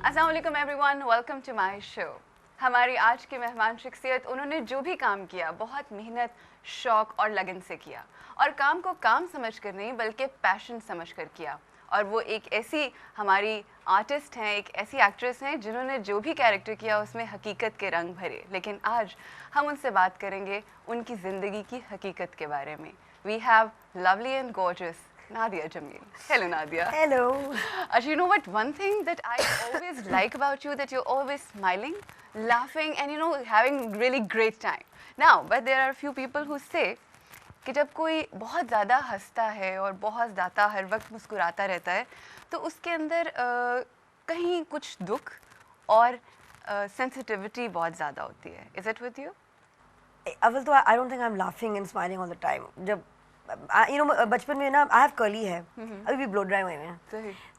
अस्सलाम वालेकुम everyone, welcome to my show. हमारी आज की मेहमान शख्सियत, उन्होंने जो भी काम किया बहुत मेहनत, शौक और लगन से किया, और काम को काम समझकर नहीं बल्कि पैशन समझकर किया। और वो एक ऐसी हमारी आर्टिस्ट हैं, एक ऐसी एक्ट्रेस हैं जिन्होंने जो भी कैरेक्टर किया उसमें हकीकत के रंग भरे। लेकिन आज हम उनसे बात करेंगे उनकी ज़िंदगी की हकीकत के बारे में। We have lovely and gorgeous Nadia Jamil. Hello, Nadia. Hello. You know what? One thing that I always like about you, that you're always smiling, laughing, and having really great time. Now, but there are a few people who say कि जब कोई बहुत ज़्यादा हंसता है और बहुत ज़्यादा हर वक्त मुस्कुराता रहता है, तो उसके अंदर कहीं कुछ दुख और सेंसिटिविटी बहुत ज़्यादा होती है. Is it with you? अव्वल तो I don't think I'm laughing and smiling all the time. जब बचपन में ना I have curly hair. अभी भी blow dry हुए हैं.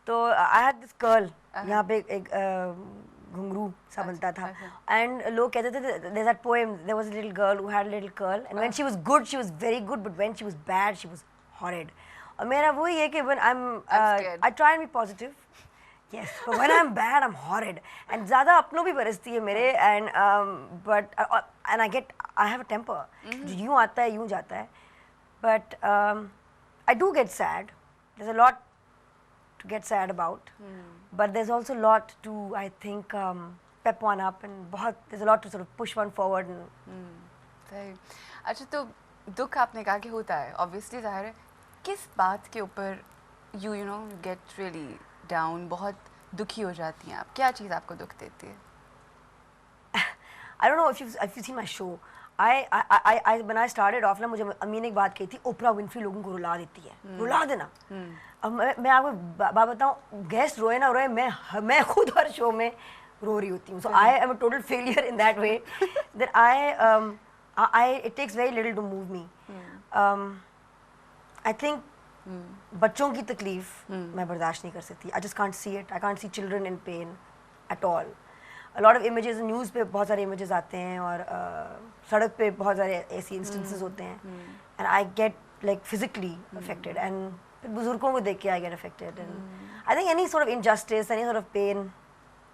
तो I had this curl. यहाँ पे एक घुंघरू सा बनता था. And लोग कहते थे, there's that poem, there was a little girl who had a little curl, and when she was good, she was very good, but when she was bad, she was horrid. और मेरा वही है कि when I try and be positive. Yes, but when I'm bad, I'm horrid. And ज़्यादा अपनों भी बरसती है मेरे, and I have a temper. यूँ आता है, यूँ जाता है. But I do get sad. There's a lot to get sad about. But there's also a lot to, I think, pep one up, and there's a lot to sort of push one forward. सही. अच्छा, तो दुख आपने कहा कि होता है. Obviously ज़ाहिर है. किस बात के ऊपर you get really down, बहुत दुखी हो जाती हैं आप? क्या चीज़ आपको दुख देती है? I don't know if you've seen my show. When I started off ना, मुझे अम्मी ने एक बात कही थी, ओपरा विनफ्री लोगों को रुला देती है. रुला देना. अब मैं आपको बात बताऊँ, गेस्ट रोए ना रोए, मैं खुद हर शो में रो रही होती हूँ. So I am a total failure in that way. That it takes very little to move me. I think बच्चों की तकलीफ मैं बर्दाश्त नहीं कर सकती. I just can't see it. I can't see children in pain at all. A lot of images, news पे बहुत सारे images आते हैं, और सड़क पे बहुत सारे ऐसी instances होते हैं, and I get like physically affected, and बुजुर्गों को देख के I get affected, and I think any sort of injustice, any sort of pain,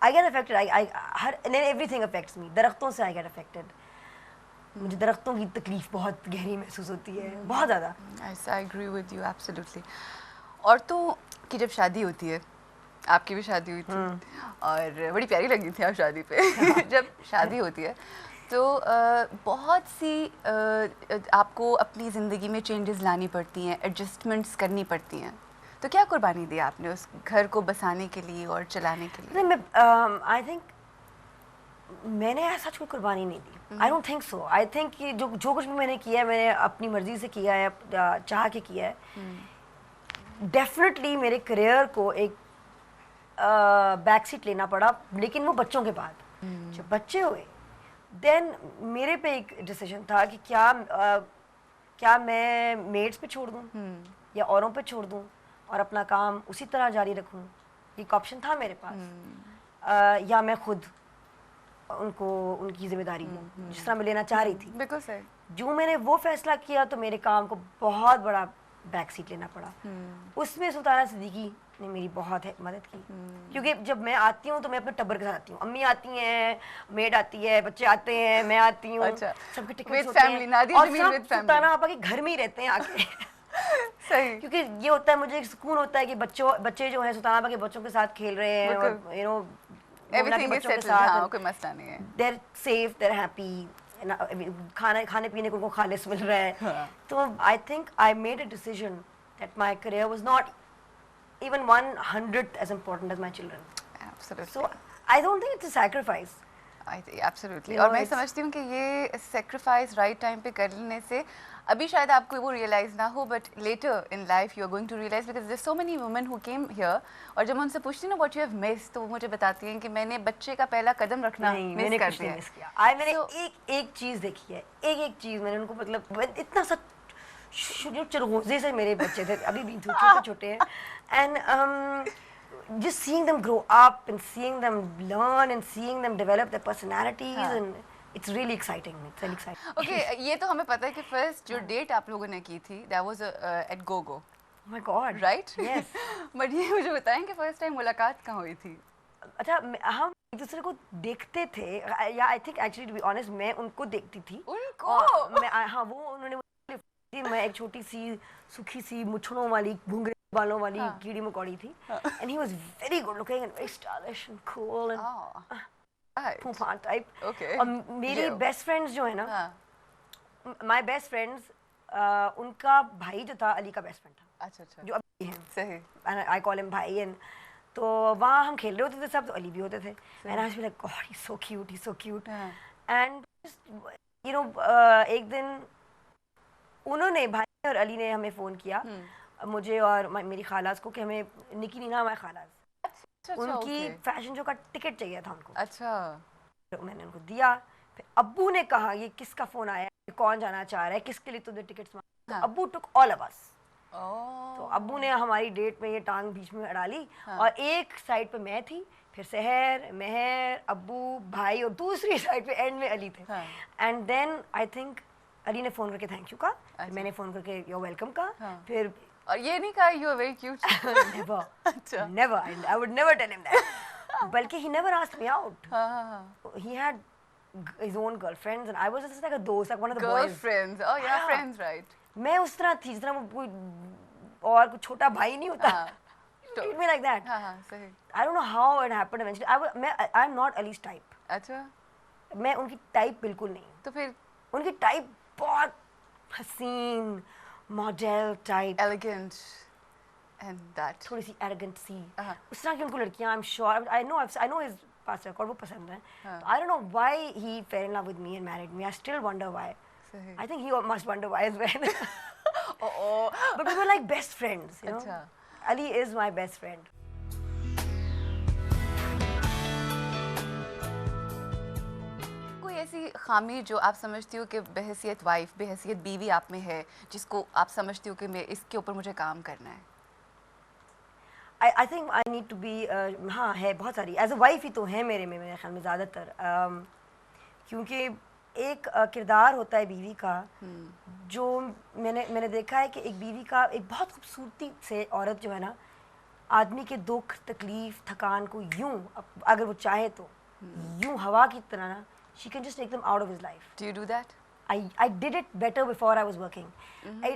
I get affected. And then everything affects me. दरख्तों से I get affected. मुझे दरख्तों की तकलीफ बहुत गहरी महसूस होती है, बहुत ज़्यादा. I agree with you absolutely. औरतों की जब शादी होती है, आपकी भी शादी हुई थी और बड़ी प्यारी लगी थी आप शादी पे. जब शादी होती है तो बहुत सी आपको अपनी ज़िंदगी में चेंजेस लानी पड़ती हैं, एडजस्टमेंट्स करनी पड़ती हैं. तो क्या कुर्बानी दी आपने उस घर को बसाने के लिए और चलाने के लिए? नहीं, आई थिंक मैंने ऐसा कोई कुर्बानी नहीं दी. I don't think so. I think कि जो कुछ भी मैंने किया है, मैंने अपनी मर्जी से किया है, चाह के किया है. डेफिनेटली मेरे करियर को एक बैक सीट लेना पड़ा, लेकिन वो बच्चों के बाद. जब बच्चे हुए, देन मेरे पे एक डिसीजन था कि क्या मैं मेड्स पे छोड़ दूं या औरों पे छोड़ दूं और अपना काम उसी तरह जारी रखूं. एक ऑप्शन था मेरे पास, या मैं खुद उनकी जिम्मेदारी लूं जिस तरह मैं लेना चाह रही थी. बिल्कुल सही. जो मैंने वो फैसला किया, तो मेरे काम को बहुत बड़ा बैक सीट लेना पड़ा. उसमें सुल्ताना सिद्दीकी ने मेरी बहुत मदद की, क्योंकि जब मैं आती हूँ तो मैं अपने टब्बर के साथ आती हूँ. अम्मी आती हैं, मेड आती है, बच्चे आते हैं, मैं आती हूँ. अच्छा. सबके टिकट होते हैं, और सब सुल्ताना आपा के घर में ही रहते हैं आके. सही. क्योंकि ये होता है, मुझे एक सुकून होता है कि बच्चे जो हैं सुल्ताना आपा के बच्चों के साथ खेल रहे हैं, और everything is settled. हाँ, कोई मसला नहीं है. They're safe, they're happy. खाने पीने को उनको खालिस मिल रहा है. तो I think I made a decision that my career was not even 100th as important as my children. Absolutely. So I don't think it's a sacrifice. Absolutely. और मैं समझती हूँ कि ये sacrifice right time पे कर लेने से अभी शायद आपको वो realize ना हो, but later in life you are going to realize, because there's so many women who came here, और जब मैं उनसे पूछती हूँ what you have missed, तो वो मुझे बताती हैं कि मैंने बच्चे का पहला कदम रखना मिस कर दिया. मैंने एक चीज़ देखी है, एक चीज़ मैंने उनको, मतलब इतना सा चरगोजे से मेरे बच्चे थे, अभी भी छोटे हैं, and just seeing them grow up and seeing them learn and seeing them develop their personalities, and it's really exciting. It's really exciting. Okay, ये तो हमें पता है कि first जो date आप लोगों ने की थी, that was at GoGo. Oh my God. Right? Yes. But ये मुझे बताएं कि first time मुलाकात कहाँ हुई थी? अच्छा हम एक दूसरे को देखते थे, या I think actually to be honest मैं उनको देखती थी उनको और मैं हाँ वो उन्होंने मुझे मैं एक छोटी सी सूखी सी मुछड़ों वाली घुंघरे बालों वाली हाँ. कीड़ी मकोड़ी थी and he was very good looking and very stylish and cool and right. फूफा टाइप Okay. और मेरी Yeah. बेस्ट फ्रेंड्स जो है ना हाँ. माय बेस्ट फ्रेंड्स उनका भाई जो था अली का बेस्ट फ्रेंड था अच्छा अच्छा. जो अभी है सही. आई कॉल हिम भाई एंड तो वहाँ हम खेल रहे होते थे सब तो अली भी होते थे and I was like God he so cute he so cute हाँ. एंड यू नो एक दिन उन्होंने भाई और अली ने हमें फ़ोन किया मुझे और मेरी खालास को कि हमें निकी नीना हमारे खालास अच्छा उनकी okay. फैशन शो का टिकट चाहिए था उनको अच्छा. तो मैंने उनको दिया फिर अब्बू ने कहा ये किसका फ़ोन आया है कौन जाना चाह रहा है किसके लिए तुमने टिकट्स मांगे हाँ. तो अब्बू took all of us Oh. तो अब्बू ने हमारी डेट में ये टांग बीच में अड़ा ली हाँ. और एक साइड पे मैं थी फिर सहर मेहर अब्बू भाई और दूसरी साइड पे एंड में अली थे हाँ. And then I think Ali ने फ़ोन करके थैंक यू कहा अच्छा. मैंने फ़ोन करके योर वेलकम कहा हाँ. फिर और ये नहीं कहा you are very cute. never अच्छा. never I would never tell him that बल्कि he never asked me out हाँ हाँ हाँ. he had his own girlfriends and I was just like a दोस्त like one of the boys Girlfriends. Oh yeah, हाँ. friends, right. मैं उस तरह थी जिस तरह वो कोई और कोई छोटा भाई नहीं होता हाँ. treat me like that हाँ हाँ सही. I don't know how it happened eventually I'm not Ali's type अच्छा. मैं उनकी टाइप बिल्कुल नहीं हूँ तो फिर उनकी टाइप बहुत हसीन model type elegant and that. थोड़ी सी एरोगेंट सी हाँ. उस तरह की उनको लड़कियां I am sure I know his past record वो पसंद है हाँ. I don't know why he fell in love with me and married me I still wonder why सही. I think he must wonder why as well Oh. But we were like best friends you know अच्छा. Ali is my best friend कोई ऐसी खामी जो आप समझती हो कि बहैसियत वाइफ बहैसियत बीवी आप में है जिसको आप समझती हो कि मैं इसके ऊपर मुझे काम करना है. I think I need to be हाँ है बहुत सारी एज अ वाइफ ही तो है मेरे ख्याल में ज़्यादातर क्योंकि एक किरदार होता है बीवी का जो मैंने देखा है कि एक बीवी का एक बहुत खूबसूरती से औरत जो है ना आदमी के दुख तकलीफ थकान को यूं अगर वो चाहे तो यूं हवा की तरह ना she can just take them out of his life. Do you do that? I did it better before I was working.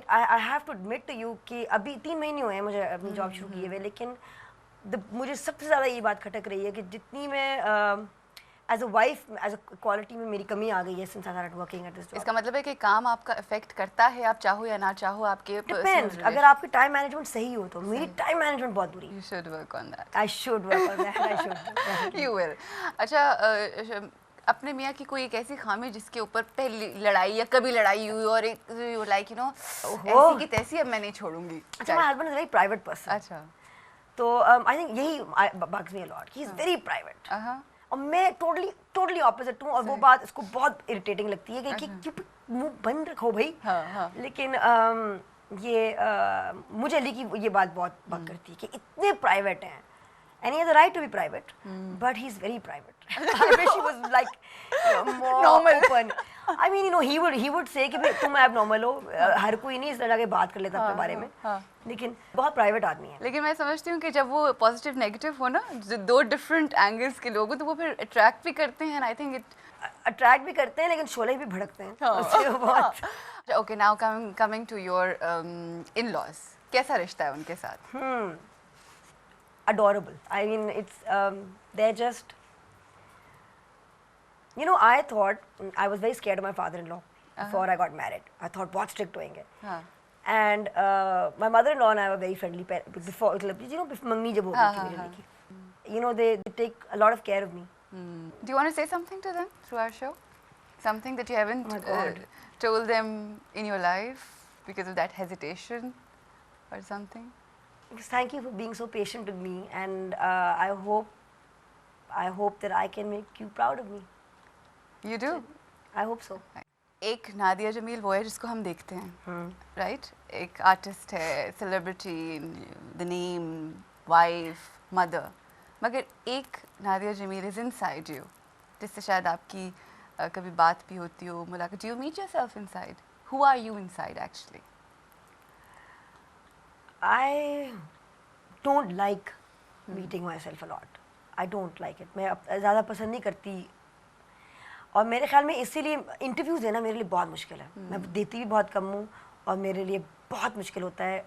I have to admit to you कि अभी 3 महीने हुए हैं मुझे अपनी जॉब शुरू किए हुए लेकिन मुझे सबसे ज़्यादा ये बात खटक रही है कि जितनी मैं as a wife as a quality में मेरी कमी आ गई है since I started working at this job. इसका मतलब है कि काम आपका इफेक्ट करता है आप चाहो या ना चाहो आपके डिपेंड्स अगर आपकी टाइम मैनेजमेंट सही हो तो मेरी टाइम मैनेजमेंट बहुत बुरी You should work on that. I should work on that I should. You will. अच्छा अपने मियाँ की कोई एक ऐसी खामी जिसके ऊपर पहली लड़ाई या कभी लड़ाई हुई और एक लाइक यू नो ऐसी की तैसी अब मैं नहीं छोड़ूंगी. अच्छा my husband is very private person. अच्छा. तो आई थिंक यही bugs me a lot. He is very private. और मैं टोटली ऑपोजिट हूँ और वो बात इसको बहुत इरिटेटिंग लगती है कि क्यों मुंह बंद रखो भाई. हाँ. लेकिन ये मुझे अली की ये बात बहुत बग करती है कि इतने प्राइवेट हैं and he has the right to be private but he's very private. I wish he was like more Normal. open. I mean you know he would say कि भाई तुम abnormal हो हर कोई नहीं इस तरह के बात कर लेता अपने बारे में लेकिन बहुत प्राइवेट आदमी है. लेकिन मैं समझती हूँ कि जब वो पॉजिटिव नेगेटिव हो ना जो दो डिफरेंट एंगल्स के लोग हो तो वो फिर अट्रैक्ट भी करते हैं आई थिंक इट अट्रैक्ट भी करते हैं लेकिन शोले भी भड़कते हैं उससे बहुत. Okay now coming to your in-laws कैसा रिश्ता है उनके साथ? Adorable. I mean, it's they're just. You know, I thought I was very scared of my father-in-law before I got married. I thought, बहुत strict होंगे. And my mother-in-law and I were very friendly before. You know, मंगनी जब होगी थी मेरी की. You know, they take a lot of care of me. Do you want to say something to them through our show? Something that you haven't told them in your life because of that hesitation or something? Thank you for being so patient with me, and I hope that I can make you proud of me. You do? I hope so. एक नादिया जमील वो है जिसको हम देखते हैं, right? एक artist है, celebrity, the name, wife, mother. मगर एक Nadia Jamil is inside you, जिससे शायद आपकी कभी बात भी होती हो, मुलाकात. Do you meet yourself inside? Who are you inside actually? I don't like meeting myself a lot. I don't like it, मैं ज़्यादा पसंद नहीं करती। और मेरे ख्याल में इसीलिए इंटरव्यूज़ देना मेरे लिए बहुत मुश्किल है। मैं देती भी बहुत कम हूँ और मेरे लिए बहुत मुश्किल होता है।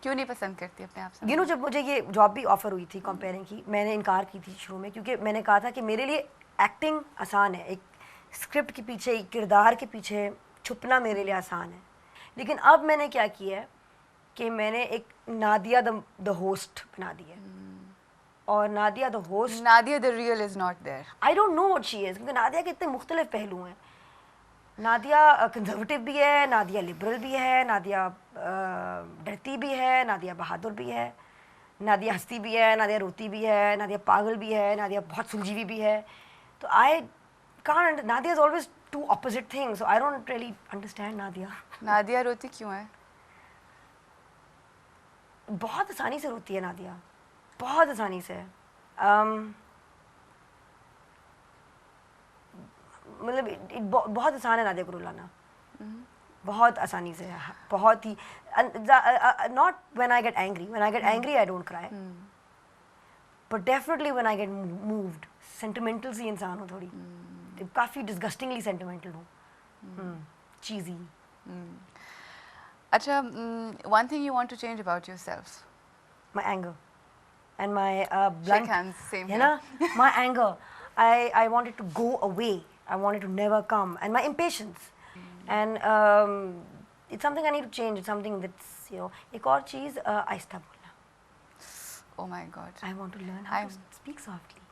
क्यों नहीं पसंद करती अपने आप से? जब मुझे ये जॉब भी ऑफ़र हुई थी कंपेयरिंग की, मैंने इनकार की थी शुरू में, क्योंकि मैंने कहा था कि मेरे लिए एक्टिंग आसान है, एक स्क्रिप्ट के पीछे, एक किरदार के पीछे छुपना मेरे लिए आसान है। लेकिन अब मैंने क्या किया है कि मैंने एक नादिया द होस्ट बना दी है। और Nadia the host, Nadia the real is not there. I don't know what she is, क्योंकि नादिया के इतने मुख्तलिफ पहलू हैं। नादिया कंजर्वेटिव भी है, नादिया लिबरल भी है, नादिया डरती भी है, नादिया बहादुर भी है, नादिया हंसती भी है, नादिया रोती भी है, नादिया पागल भी है, नादिया बहुत सुलझीवी भी है। तो I can't, Nadia is always to opposite things, so I don't really understand Nadia. Nadia रोती क्यों है? बहुत आसानी से रोती है नादिया, बहुत आसानी से। मतलब बहुत आसान है नादिया को रुलाना, बहुत आसानी से, बहुत ही। Not when I get angry, when I get angry I don't cry, but definitely when I get moved, sentimental सी इंसान हूँ थोड़ी, काफ़ी डिस्गस्टिंगली सेंटिमेंटल हूँ, चीज़ी। अच्छा, one thing you want to change about yourself? My anger and my blunt. Shake hands, same You here. know, my anger. I want it to go away. I want it to never come. And my impatience. And it's something I need to change. It's something that's, you know, एक और चीज़ आहिस्ता बोलना. Oh my God. I want to learn how to speak softly.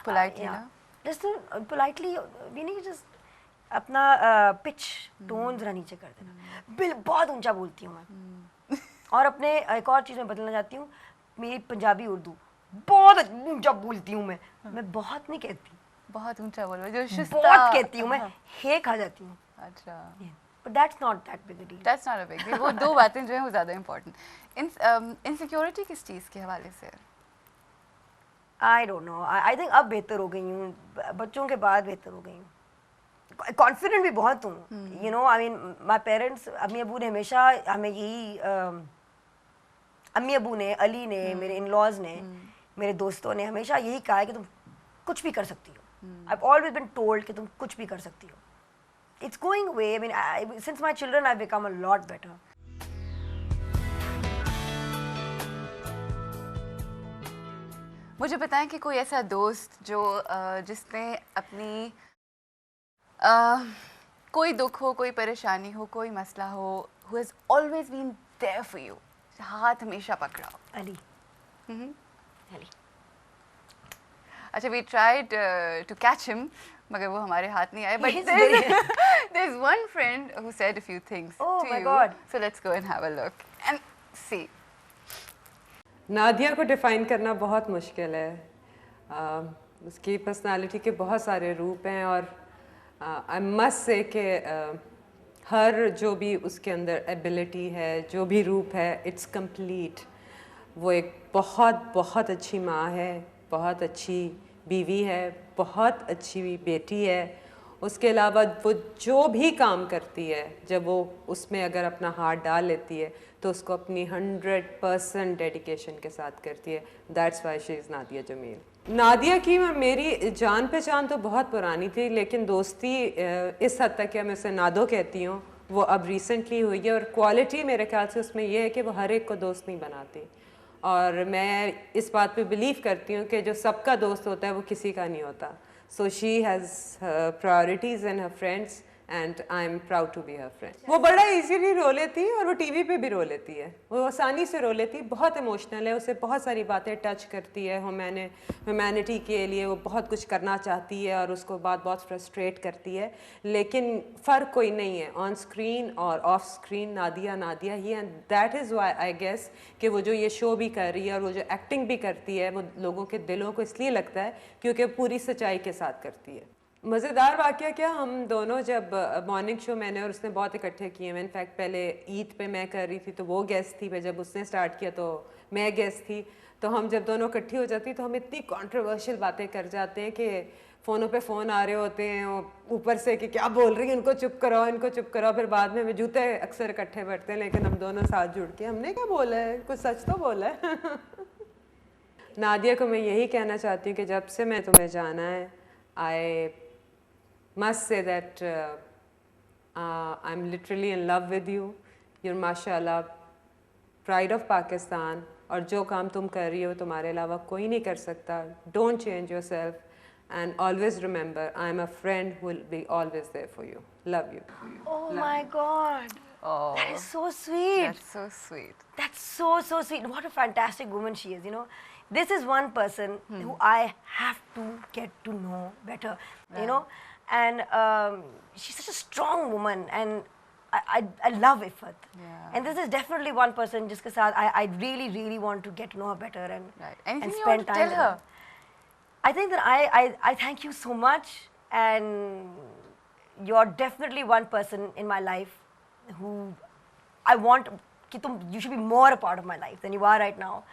Politely, yeah. ना? Just to, politely, we need to just अपना pitch tone जरा नीचे कर देना। बहुत ऊंचा बोलती हूँ मैं। और अपने एक और चीज़ में बदलना चाहती हूँ, मेरी पंजाबी उर्दू बहुत ऊंचा बोलती हूँ मैं बहुत नहीं कहती, बहुत ऊंचा बोलो, जो बहुत कहती हूँ मैं, हे खा जाती हूँ। अच्छा, but that's not that big a deal. That's not a big deal. वो दो बातें जो हैं वो ज़्यादा important. Insecurity किस चीज़ के हवाले से? I don't know. I think अब बेहतर हो गई हूँ, बच्चों के बाद बेहतर हो गई हूँ। कॉन्फिडेंट भी बहुत हूँ, you know, I mean my parents, अम्मी अबू ने हमेशा हमें यही, अम्मी अबू ने, अली ने, मेरे इन लॉज ने, मेरे दोस्तों ने हमेशा यही कहा है कि तुम कुछ भी कर सकती हो। I have always been told कि तुम कुछ भी कर सकती हो। It's going away, I mean since my children I become a lot better. मुझे बताएं कि कोई ऐसा दोस्त जो जिसने अपनी कोई दुख हो, कोई परेशानी हो, कोई मसला हो, who has always been there for you, हाथ हमेशा पकड़ा हो। अली, अली। अच्छा, we tried to catch him, मगर वो हमारे हाथ नहीं आए, but He's there's one friend who said a few things Oh to my you. God. So let's go and have a look and see. Nadia को डिफ़ाइन करना बहुत मुश्किल है। उसकी पर्सनालिटी के बहुत सारे रूप हैं और आई मस्ट से कि हर जो भी उसके अंदर एबिलिटी है, जो भी रूप है, इट्स कंप्लीट। वो एक बहुत बहुत अच्छी माँ है, बहुत अच्छी बीवी है, बहुत अच्छी बेटी है। उसके अलावा वो जो भी काम करती है, जब वो उसमें अगर अपना हाथ डाल लेती है तो उसको अपनी 100% डेडिकेशन के साथ करती है। That's why she is Nadia Jamil. Nadia की मेरी जान पहचान तो बहुत पुरानी थी, लेकिन दोस्ती इस हद तक कि मैं उसे नादो कहती हूँ, वो अब रिसेंटली हुई है। और क्वालिटी मेरे ख्याल से उसमें यह है कि वो हर एक को दोस्त नहीं बनाती, और मैं इस बात पे बिलीव करती हूँ कि जो सबका दोस्त होता है वो किसी का नहीं होता। So she has priorities in her friends and I am proud to be her friend. वो बड़ा इजीली रो लेती है और वो टीवी पे भी रो लेती है, वो आसानी से रो लेती है, बहुत इमोशनल है, उसे बहुत सारी बातें टच करती है। ह्यूमैनिटी के लिए वो बहुत कुछ करना चाहती है और उसको बात बहुत फ्रस्ट्रेट करती है, लेकिन फ़र्क कोई नहीं है ऑन स्क्रीन और ऑफ स्क्रीन। नादिया नादिया ही, and that is why I guess कि वो जो ये शो भी कर रही है और वो जो एक्टिंग भी करती है, वो लोगों के दिलों को इसलिए लगता है क्योंकि पूरी सच्चाई के साथ करती है। मज़ेदार वाक़या क्या, हम दोनों जब मॉर्निंग शो मैंने और उसने बहुत इकट्ठे किए हैं। इनफैक्ट पहले ईद पे मैं कर रही थी तो वो गेस्ट थी, फिर जब उसने स्टार्ट किया तो मैं गेस्ट थी। तो हम जब दोनों इकट्ठी हो जाती तो हम इतनी कंट्रोवर्शियल बातें कर जाते हैं कि फ़ोनों पे फ़ोन आ रहे होते हैं ऊपर से कि क्या बोल रही है, इनको चुप कराओ, इनको चुप कराओ। फिर बाद में हमें जूते अक्सर इकट्ठे पड़ते हैं, लेकिन हम दोनों साथ जुड़ के हमने क्या बोला है, कुछ सच तो बोला है। नादिया को मैं यही कहना चाहती हूँ कि जब से मैं तुम्हें जाना है, I must say that I'm literally in love with you. You're mashallah pride of Pakistan, और जो काम तुम कर रही हो तुम्हारे अलावा कोई नहीं कर सकता. Don't change yourself and always remember I'm a friend who will be always there for you. Love you. Oh my God. Oh, That is so sweet. that's so sweet. That's so sweet. What a fantastic woman she is, you know. This is one person who I have to get to know better, you know. And she's such a strong woman, and I love Ifat. Yeah. And this is definitely one person jiske saath I really want to get to know her better and, Right. Anything and you spend want to time tell with her? I think that I thank you so much, and you're definitely one person in my life who I want you should be more a part of my life than you are right now,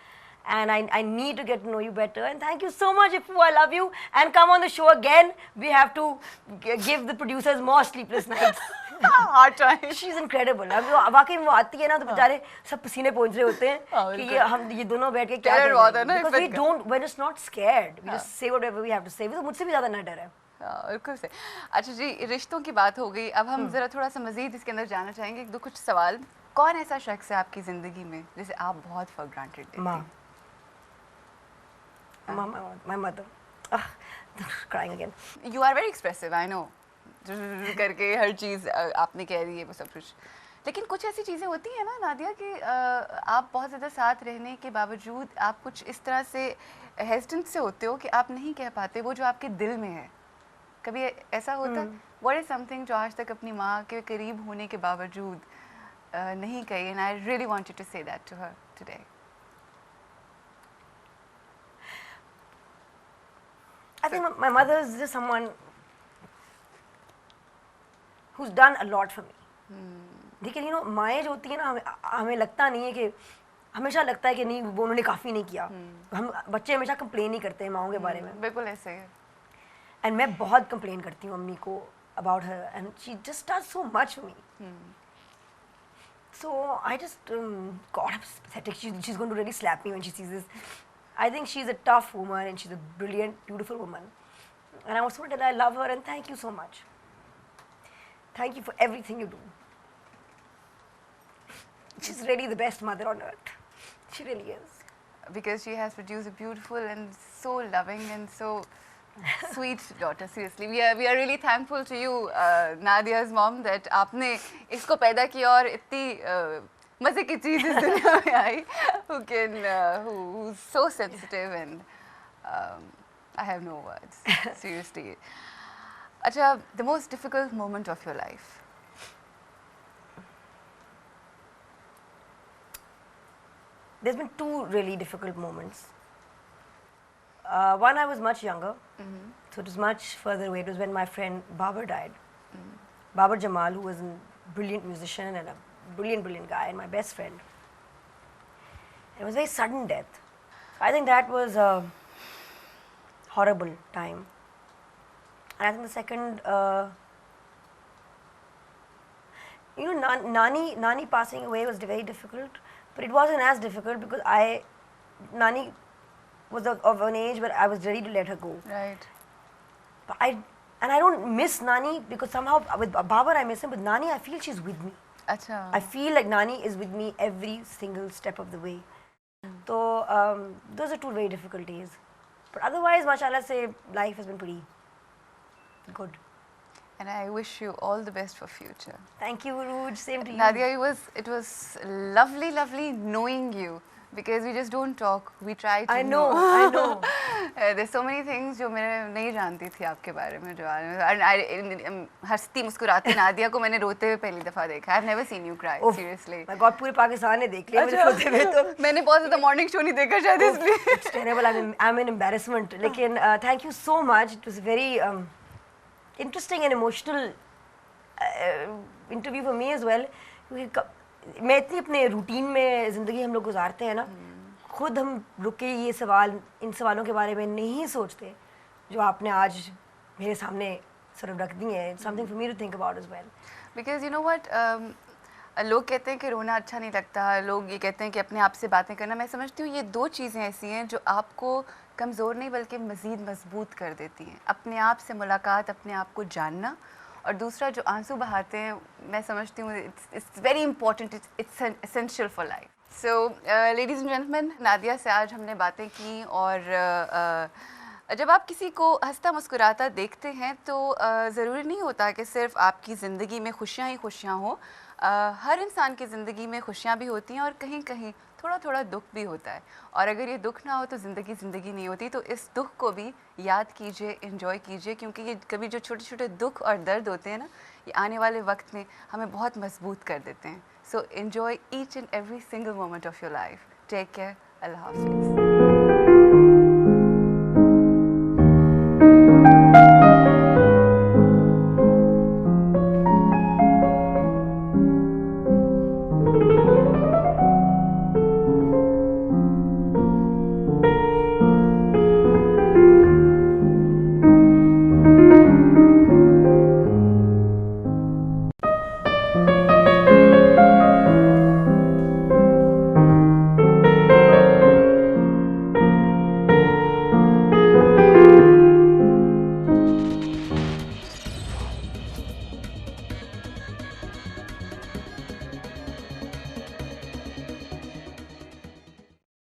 and I need to get to know you better. And thank you so much, Ifu. I love you, and come on the show again. We have to give the producers more sleepless nights. Hard time. She's incredible. अब वाकई में वो आती है ना तो बेचारे सब पसीने पहुंच रहे होते हैं कि ये दोनों बैठ के क्या कर रहे हैं. Because we don't, we're just not scared. We just say whatever we have to say. तो मुझसे भी ज़्यादा ना डर है. बिल्कुल से. अच्छा जी, रिश्तों की बात हो गई. अब हम ज़रा थोड़ा सा मज़ीद इसके अंदर जाना चाहेंगे. दो कुछ सवाल. कौन ऐसा शख्स है आपकी ज़िंदगी में जिसे आप बहुत for granted लेते हैं? My mother. Crying again. You are very expressive, I know. करके हर चीज़ आपने कह दी है वो सब कुछ. लेकिन कुछ ऐसी चीज़ें होती हैं ना नादिया कि आप बहुत ज़्यादा साथ रहने के बावजूद आप कुछ इस तरह से हेजिटेंट से होते हो कि आप नहीं कह पाते वो जो आपके दिल में है. कभी ऐसा होता है? What is something जो आज तक अपनी माँ के करीब होने के बावजूद नहीं कही, and I really want you to say that to her today. I think my mother is just someone who's done a lot for me. लेकिन you know माएँ जो होती है ना हमें लगता नहीं है कि हमेशा लगता है कि नहीं वो उन्होंने काफ़ी नहीं किया. हम बच्चे हमेशा कंप्लेन ही करते हैं माँओं के बारे में. बिल्कुल ऐसे है. And मैं बहुत कंप्लेन करती हूँ अम्मी को about her, and she just does so much for me. So I just God, I'm pathetic. She's going to really slap me when she sees this. I think she's a tough woman and she's a brilliant, beautiful woman. And I also want to tell her I love her and thank you so much. Thank you for everything you do. She's really the best mother on earth. She really is. Because she has produced a beautiful and so loving and so sweet daughter. Seriously, we are really thankful to you, Nadia's mom, that आपने इसको पैदा किया और इतनी मजे की चीज़ इस दुनिया में आई, who's so sensitive, and I have no words. Seriously. अच्छा, the most difficult moment of your life. There's been two really difficult moments. One, I was much younger, so it was much further away. It was when my friend Babar died. Babar Jamal, who was a brilliant musician and a brilliant guy, and my best friend. It was a very sudden death. I think that was a horrible time. And I think the second, you know, Nani passing away was very difficult, but it wasn't as difficult because Nani was of an age where I was ready to let her go. Right. But I don't miss Nani because somehow with Babar I miss him, but Nani I feel she's with me. अच्छा. I feel like Nani is with me every single step of the way. So those are two very difficult days. But otherwise, mashallah, say life has been pretty good. And I wish you all the best for future. Thank you, Ruj. Same to you. Nadia, it was lovely knowing you, because we just don't talk. We try to I know. There's so many things जो मैं नहीं जानती थी आपके बारे में जो and हंसती मुस्कुराती नादिया को मैंने रोते हुए पहली दफा देखा. I've never seen you cry. Seriously. My God, पूरे पाकिस्तान ने देख लिया मुझे रोते हुए तो. मैंने बहुत ज़्यादा मॉर्निंग शो नहीं देखा शायद इसलिए. It's terrible. I'm an embarrassment. लेकिन thank you so much. It was a very interesting and emotional interview for me as well. मैं इतनी अपने रूटीन में ज़िंदगी हम लोग गुजारते हैं ना, खुद हम रुक के इन सवालों के बारे में नहीं सोचते जो आपने आज मेरे सामने sort of रख दी हैं. It's something for me to think about as well. Because you know what, लोग कहते हैं कि रोना अच्छा नहीं लगता, लोग ये कहते हैं कि अपने आप से बातें करना, मैं समझती हूँ ये दो चीज़ें ऐसी हैं जो आपको कमज़ोर नहीं बल्कि मज़ीद मजबूत कर देती हैं। अपने आप से मुलाकात, अपने आप को जानना, और दूसरा जो आंसू बहाते हैं, मैं समझती हूँ it's very important, it's essential for life. So ladies and gentleman, Nadia से आज हमने बातें की, और जब आप किसी को हंसता मुस्कुराता देखते हैं तो ज़रूरी नहीं होता कि सिर्फ आपकी ज़िंदगी में खुशियाँ ही खुशियाँ हों। हर इंसान की ज़िंदगी में खुशियाँ भी होती हैं और कहीं कहीं थोड़ा थोड़ा दुख भी होता है, और अगर ये दुख ना हो तो ज़िंदगी ज़िंदगी नहीं होती। तो इस दुख को भी याद कीजिए, एंजॉय कीजिए, क्योंकि ये कभी जो छोटे छोटे दुख और दर्द होते हैं ना, ये आने वाले वक्त में हमें बहुत मजबूत कर देते हैं। So enjoy each and every single moment of your life. Take care. Allah हाफिज़।